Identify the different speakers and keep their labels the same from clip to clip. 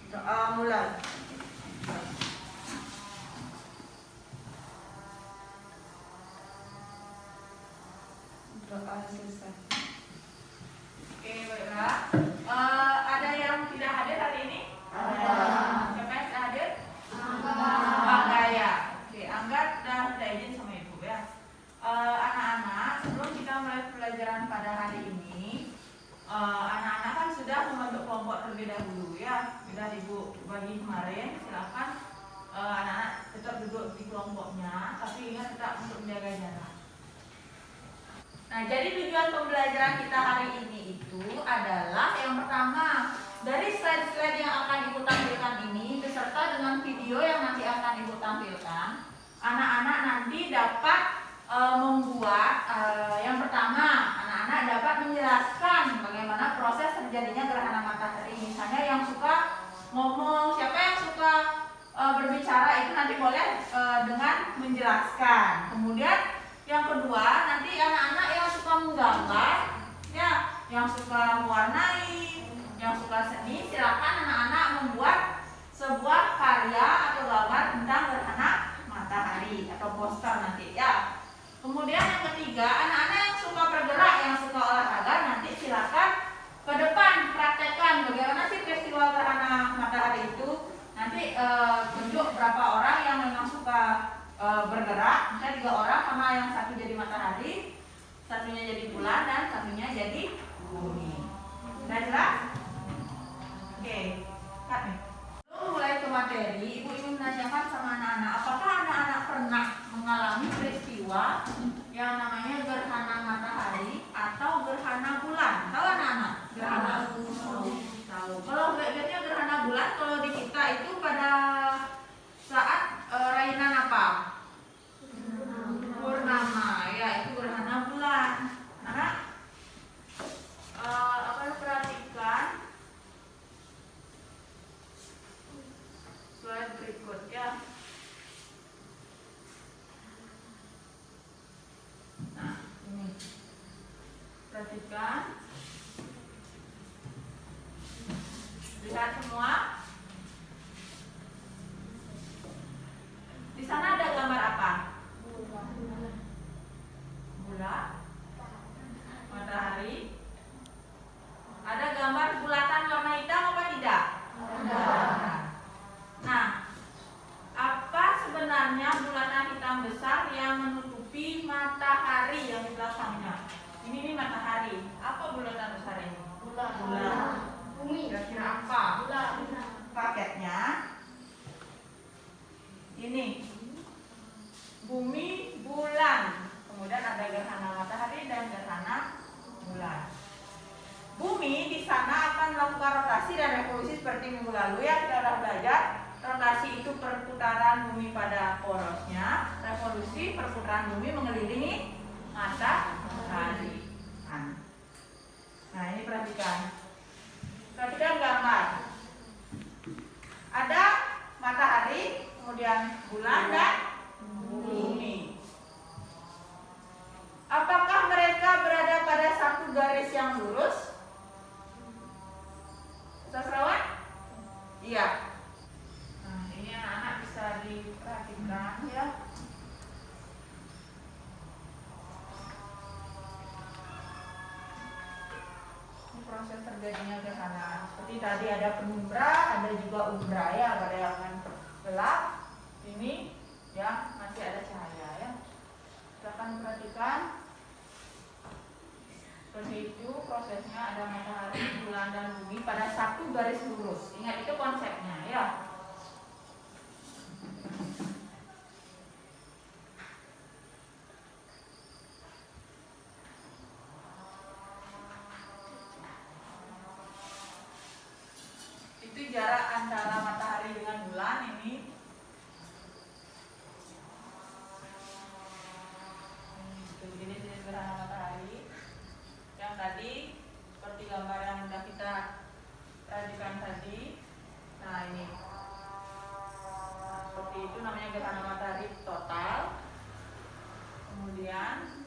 Speaker 1: Mulai. Doa selesai.
Speaker 2: Oke, baiklah. Ada yang tidak hadir hari ini?
Speaker 1: Ada.
Speaker 2: Siapa yang tidak hadir?
Speaker 3: Angga.
Speaker 2: Angga ya. Oke, Angga sudah izin sama ibu ya. Anak-anak, sebelum kita mulai pelajaran pada hari ini, anak-anak kan sudah membentuk kelompok terlebih dahulu ya. Sudah ibu bagi kemarin. Silakan anak-anak tetap duduk di kelompoknya, tapi ingat tetap untuk menjaga jarak. Nah, jadi tujuan pembelajaran kita hari ini itu adalah yang pertama, dari slide-slide yang akan ibu tampilkan ini beserta dengan video yang nanti akan ibu tampilkan, anak-anak nanti dapat membuat yang pertama, anak-anak dapat menjelaskan bagaimana proses terjadinya gerhana matahari. Misalnya yang suka ngomong, siapa yang suka berbicara itu nanti boleh dengan menjelaskan. Kemudian yang kedua, nanti anak-anak yang suka menggambar, ya, yang suka mewarnai, yang suka seni, silakan anak-anak membuat sebuah karya atau gambar tentang gerhana matahari atau poster nanti, ya. Kemudian yang ketiga, anak-anak yang suka bergerak, yang suka olahraga, nanti silakan ke depan praktekkan bagaimana sih peristiwa gerhana matahari itu. Nanti tunjuk berapa orang yang memang suka bergerak, misalnya 3 orang, sama yang satu jadi matahari, satunya jadi bulan, dan satunya jadi bumi. Sudah jelas? Oke, cut nih. Sebelum mulai ke materi, ibu ingin menanyakan sama anak-anak, apakah anak-anak pernah mengalami peristiwa yang namanya gerhana matahari atau gerhana bulan? Tahu anak-anak? Gerhana tahu. Kalau bedanya gerhana bulan, kalau di kita itu pada saat rainan apa? Purnama, ya, itu gerhana bulan. Anak akan perhatikan slide berikut ya. Nah, ini perhatikan, lihat semua. Di sana ada gambar apa? Bulan, matahari. Ada gambar bulatan warna hitam apa tidak? Ada. Nah, apa sebenarnya bulatan hitam besar yang menutupi matahari yang di belakangnya? Ini matahari. Apa bulatan besar ini? Bulan.
Speaker 3: Bumi.
Speaker 2: Kira-kira apa?
Speaker 3: Bulan.
Speaker 2: Paketnya ini bumi, bulan, kemudian ada gerhana matahari dan gerhana bulan. Bumi di sana akan melakukan rotasi dan revolusi seperti minggu lalu ya, kita sudah belajar. Rotasi itu perputaran bumi pada porosnya, revolusi perputaran bumi mengelilingi matahari. Nah, ini perhatikan gambar. Ada matahari, kemudian bulan dan bumi. Apakah mereka berada pada satu garis yang lurus? Sastrawan? Iya. Nah, ini anak-anak bisa diperhatikan ya. Ini proses terjadinya gerhana. Seperti tadi ada penumbra, ada juga umbra ya, ada yang gelap. Ini ya masih ada cahaya ya. Silakan perhatikan. Seperti itu prosesnya, ada matahari, bulan dan bumi pada satu garis lurus. Ingat itu konsepnya ya. Itu jarak antara matahari dengan bulan ini. Begini jenis gerhana matahari. Yang tadi seperti gambar yang sudah kita perhatikan tadi. Nah, ini. Nah, seperti itu namanya gerhana matahari total. Kemudian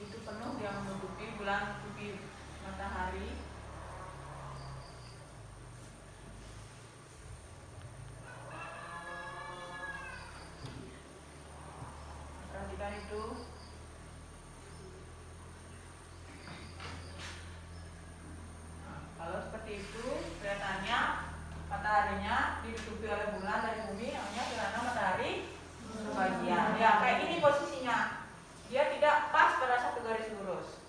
Speaker 2: itu penuh yang menutupi bulan, menutupi matahari. itu. Nah, kalau seperti itu kelihatannya mataharinya ditutupi oleh bulan dari bumi, namanya gerhana matahari sebagian. Ya, kayak gini posisinya. Dia tidak pas pada satu garis lurus.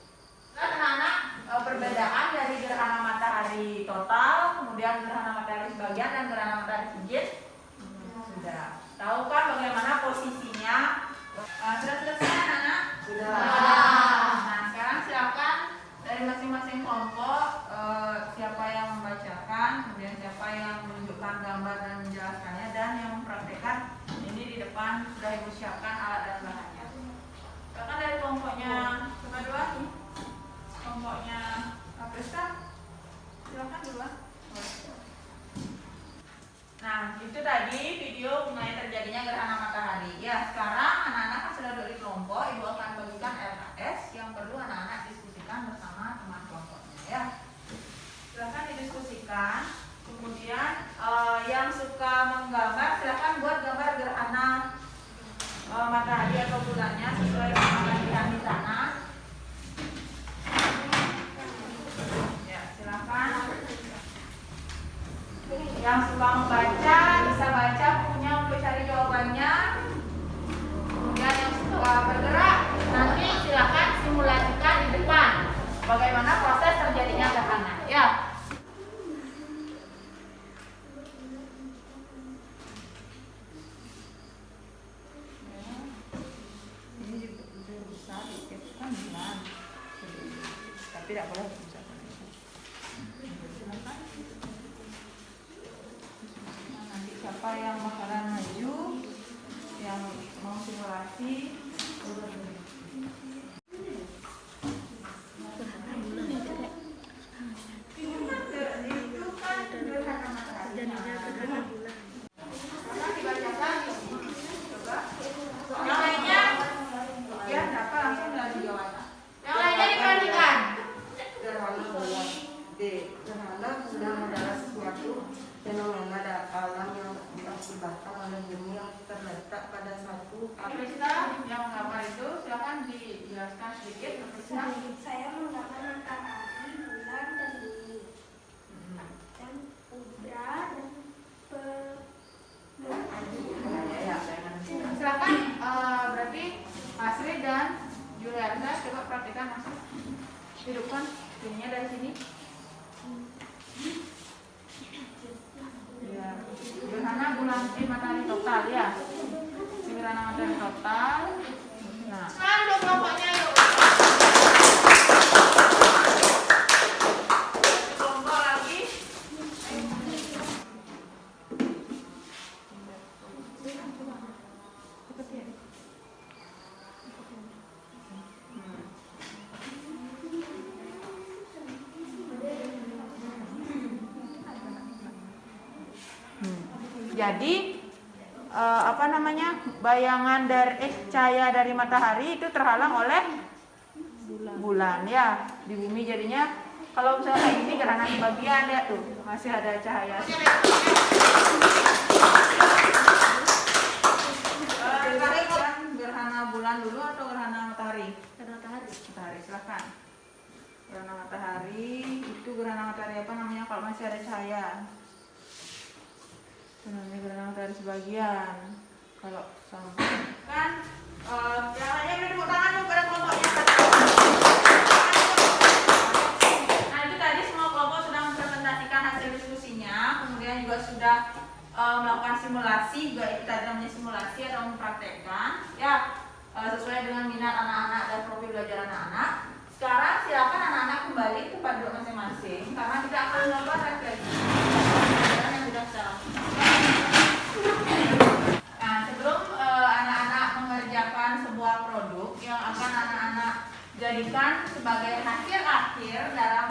Speaker 2: Nah, anak-anak, perbedaan dari gerhana matahari total, kemudian gerhana matahari sebagian dan gerhana matahari cincin. Sudah. Tahu kan bagaimana posisinya? Sudah selesai anak-anak?
Speaker 1: Sudah.
Speaker 2: Nah, sekarang silakan dari masing-masing kelompok siapa yang membacakan, kemudian siapa yang menunjukkan gambar dan menjelaskannya, dan yang mempraktekkan. Ini di depan sudah ibu siapkan alat dan bahannya. Silakan dari kelompoknya coba duluan nih. Kelompoknya Aprista, silakan duluan. Nah, itu tadi video mengenai terjadinya gerhana matahari. Ya, sekarang anak-anak kan sudah duduk di kelompok, ibu akan bagikan LKS yang perlu anak-anak diskusikan bersama teman kelompoknya. Ya, silakan didiskusikan. Kemudian yang suka menggambar, silakan buat gambar gerhana matahari atau bulannya sesuai dengan latihan di sana. Ya, silakan. Yang suka membaca bisa baca bukunya untuk cari jawabannya. Kemudian yang suka bergerak nanti silakan simulasikan di depan bagaimana proses terjadinya gerhana. Ya. Ini juga bisa diketkan bulan, tapi tidak boleh bisa. Siapa yang bakalan maju, yang mau simulasi, itu kan gerhana matahari. Karena dibacakan, coba. Yang lainnya, ya dapat langsung dari jawaban. Yang lainnya diperhatikan.
Speaker 1: Gerhana bulan. D. Gerhana bulan adalah suatu fenomena alam yang diakibatkan oleh bumi yang terletak pada satu
Speaker 2: Aprista yang menggambar itu silakan dijelaskan sedikit. Aprista.
Speaker 3: Saya menggambar matahari, bulan, dan bumi, dan udara dan
Speaker 2: Ya, silakan. Berarti Asri dan Juliana coba praktikkan langsung. Hidupkan ininya dari sini. Ya, gerhana bulan matahari total ya. Ini gerhana matahari total. Nah, dua kelompoknya yuk. Kelompok lagi. Jadi bayangan dari cahaya dari matahari itu terhalang oleh bulan ya di bumi. Jadinya kalau misalnya kayak gini gerhana sebagian ya tuh masih ada cahaya. Gerhana bulan dulu atau gerhana matahari? Matahari, silakan. Gerhana matahari itu gerhana matahari apa namanya kalau masih ada cahaya? Namanya gerhana matahari sebagian. Kalau sampai kan yang lainnya beri tepuk tangan dulu pada kelompoknya. Nah, itu tadi semua kelompok sudah mempresentasikan hasil diskusinya, kemudian juga sudah melakukan simulasi, juga itu tadi namanya simulasi atau mempraktekkan ya sesuai dengan minat anak-anak dan profil belajar anak-anak. Sekarang silakan anak-anak kembali ke tempat duduk masing-masing karena kita akan melakukan refleksi yang sudah saya lakukan. Nah, sebelum anak-anak mengerjakan sebuah produk yang akan anak-anak jadikan sebagai hasil akhir dalam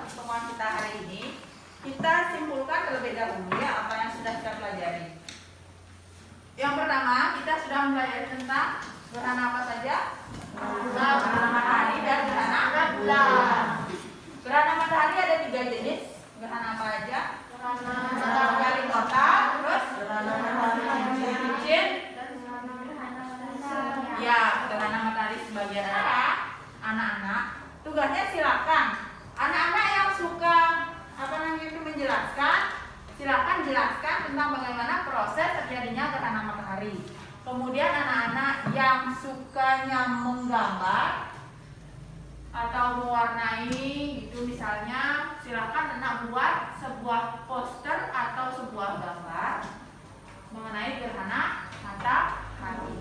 Speaker 2: pertemuan kita hari ini, kita simpulkan terlebih dahulu ya apa yang sudah kita pelajari. Yang pertama, kita sudah mempelajari tentang gerhana apa saja? Gerhana matahari dan gerhana bulan. Gerhana matahari ada 3 jenis. Gerhana apa aja? Gerhana matahari total, terus gerhana matahari cincin. Ya, gerhana anak-anak, tugasnya silakan. Anak-anak yang suka menjelaskan, silakan jelaskan tentang bagaimana proses terjadinya gerhana matahari. Kemudian anak-anak yang sukanya menggambar atau mewarnai gitu misalnya, silakan anak buat sebuah poster atau sebuah gambar mengenai gerhana matahari.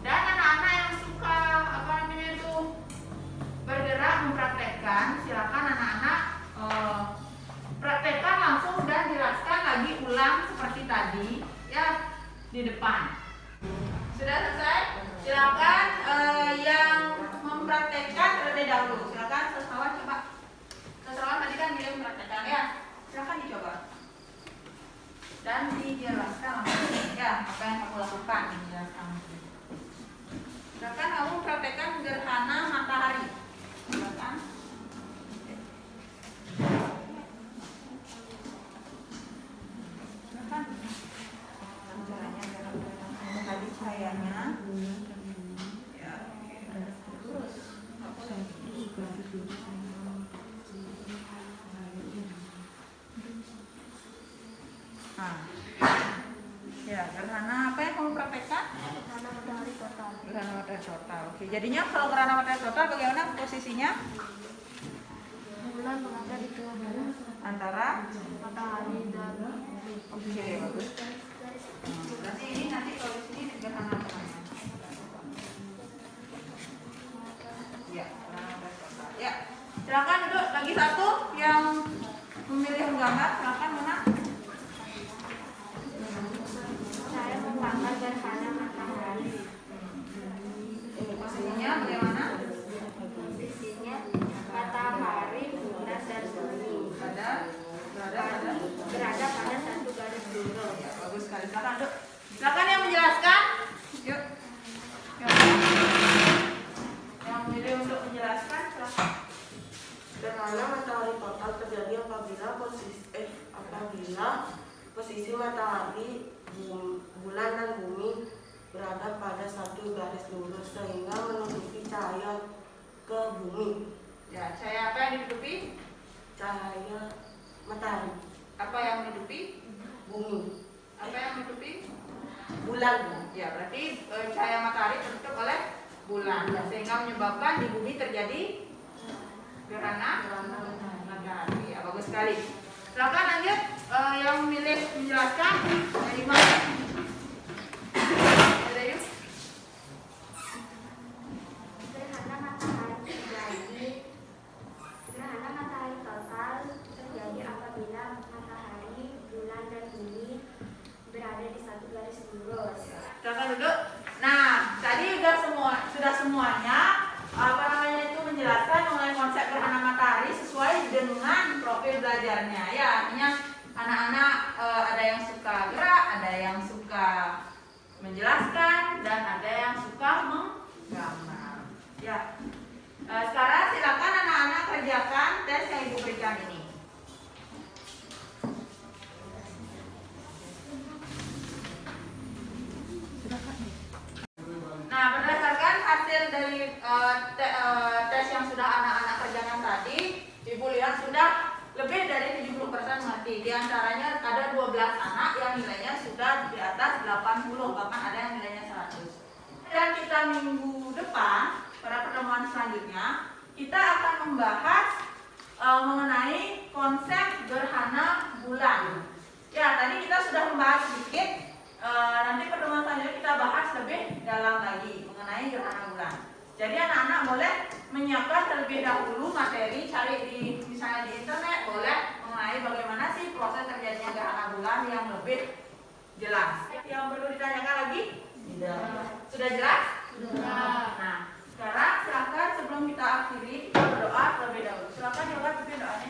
Speaker 2: Dan anak-anak yang suka bergerak mempraktekkan, silakan anak-anak praktekkan langsung dan jelaskan lagi ulang seperti tadi ya di depan. Sudah selesai? Silakan yang mempraktekkan terlebih dahulu. Silakan sastrawan coba. Sastrawan tadi kan dia mempraktekkan ya. Silakan dicoba. Dan dijelaskan langsung ya apa yang kamu lakukan, dijelaskan. Silakan kamu praktekkan gerhana matahari. Silakan. Silakan. Caranya tadi cahayanya. Ya. Terus. Nah. Ya, gerhana apa yang kamu praktekkan?
Speaker 3: Gerhana matahari total.
Speaker 2: Gerhana matahari total. Oke, jadinya kalau gerhana matahari total bagaimana posisinya?
Speaker 3: Bulan berada di tengah bulan
Speaker 2: Antara
Speaker 3: matahari dan bumi.
Speaker 2: oke, bagus. Berarti ini nanti kalau di sini gerhana matahari. Ya, gerhana matahari total. Ya. Silakan duduk lagi satu yang memilih menggambar, silakan mana?
Speaker 3: Saya menggambar gerhana matahari.
Speaker 2: Posisinya bagaimana?
Speaker 3: Posisinya matahari, bulan dan bumi berada pada satu garis lurus.
Speaker 2: Ya, bagus sekali. Silakan duduk. Silakan yang menjelaskan. Yuk. Yang memilih untuk menjelaskan, silakan.
Speaker 1: Gerhana matahari total terjadi apabila posisi matahari, bulan dan bumi berada pada satu garis lurus sehingga menutupi cahaya ke bumi.
Speaker 2: Ya, cahaya apa yang ditutupi?
Speaker 1: Cahaya matahari,
Speaker 2: Apa yang menutupi?
Speaker 1: bumi,
Speaker 2: Apa yang menutupi?
Speaker 1: bulan.
Speaker 2: Ya, berarti cahaya matahari tertutup oleh bulan, sehingga menyebabkan di bumi terjadi gerhana matahari. Ya, bagus sekali. Silakan lanjut yang memilih menjelaskan dari mana? Ada yuk.
Speaker 3: Gerhana matahari total terjadi apabila matahari, bulan dan bumi berada di satu garis lurus.
Speaker 2: Silakan duduk. Nah, tadi sudah semuanya menjelaskan mengenai konsep gerhana matahari sesuai dengan profil belajarnya. Ya, artinya anak-anak ada yang suka gerak, ada yang suka menjelaskan, dan ada yang suka menggambar. Ya. Sekarang silakan anak-anak kerjakan tes yang ibu berikan ini. Nah, berdasarkan hasil dari tes yang sudah anak-anak kerjakan tadi, ibu lihat sudah lebih dari 70% mengerti. Di antaranya ada 12 anak yang nilainya sudah di atas 80, bahkan ada yang nilainya 100. Dan kita minggu depan, pada pertemuan selanjutnya, kita akan membahas mengenai konsep gerhana bulan. Ya, tadi kita sudah membahas sedikit. Nanti pertemuan selanjutnya kita bahas lebih dalam lagi mengenai gerhana bulan. Jadi anak-anak boleh menyiapkan terlebih dahulu materi, cari misalnya di internet, boleh mengenai bagaimana sih proses terjadinya gerhana bulan yang lebih jelas. Yang perlu ditanyakan lagi? Tidak. Sudah jelas? Sudah. Nah, sekarang silakan sebelum kita akhiri kita berdoa terlebih dahulu. Silakan diulang doanya.